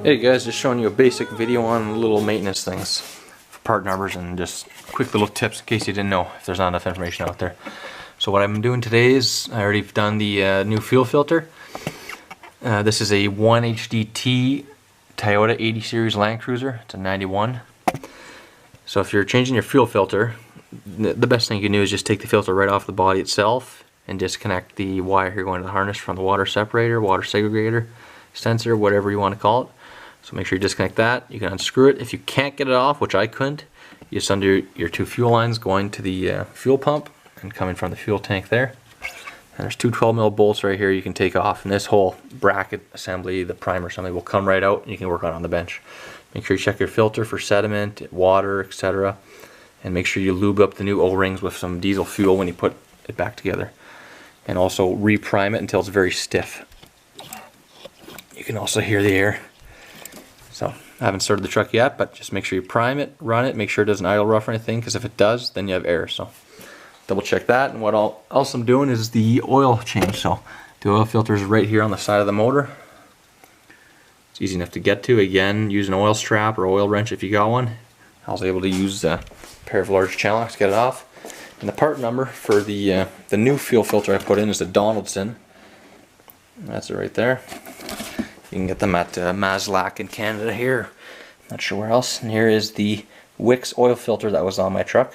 Hey guys, just showing you a basic video on little maintenance things for part numbers and just quick little tips in case you didn't know if there's not enough information out there. So what I'm doing today is I already done the new fuel filter. This is a 1HDT Toyota 80 series Land Cruiser. It's a 91. So if you're changing your fuel filter, the best thing you can do is just take the filter right off the body itself and disconnect the wire here going to the harness from the water separator, water segregator, sensor, whatever you want to call it. So make sure you disconnect that. You can unscrew it. If you can't get it off, which I couldn't, you just undo your two fuel lines going to the fuel pump and coming from the fuel tank there. And there's two 12mm bolts right here you can take off, and this whole bracket assembly, the primer assembly, will come right out and you can work on the bench. Make sure you check your filter for sediment, water, etc. And make sure you lube up the new O-rings with some diesel fuel when you put it back together. And also reprime it until it's very stiff. You can also hear the air. So I haven't started the truck yet, but just make sure you prime it, run it, make sure it doesn't idle rough or anything, because if it does, then you have air. So double check that. And what else I'm doing is the oil change. So the oil filter is right here on the side of the motor. It's easy enough to get to. Again, use an oil strap or oil wrench if you got one. I was able to use a pair of large channel locks to get it off. And the part number for the new fuel filter I put in is the Donaldson. That's it right there. You can get them at Maslac in Canada here. Not sure where else. And here is the Wix oil filter that was on my truck.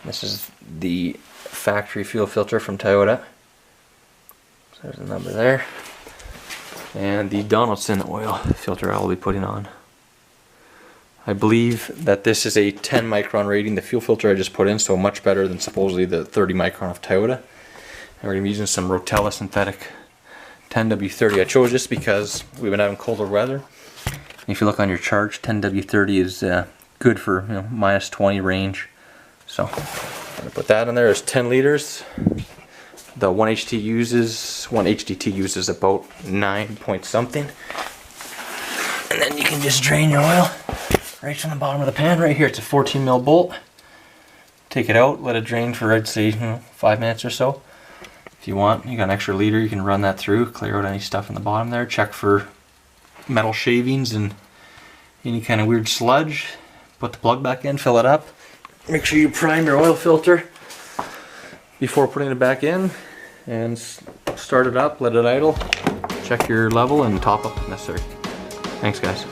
This is the factory fuel filter from Toyota. So there's the number there. And the Donaldson oil filter I will be putting on. I believe that this is a 10 micron rating, the fuel filter I just put in, so much better than supposedly the 30 micron of Toyota. And we're going to be using some Rotella synthetic 10W30. I chose this because we've been having colder weather. And if you look on your charge, 10W30 is good for minus 20 range. So I'm going to put that in there. There's 10 liters. The 1HDT uses about 9 point something. And then you can just drain your oil right from the bottom of the pan right here. It's a 14mm bolt. Take it out, let it drain for, I'd say, 5 minutes or so. If you want, you got an extra liter, you can run that through, clear out any stuff in the bottom there, check for metal shavings and any kind of weird sludge. Put the plug back in, fill it up. Make sure you prime your oil filter before putting it back in, and start it up, let it idle, check your level, and top up if necessary. Thanks guys.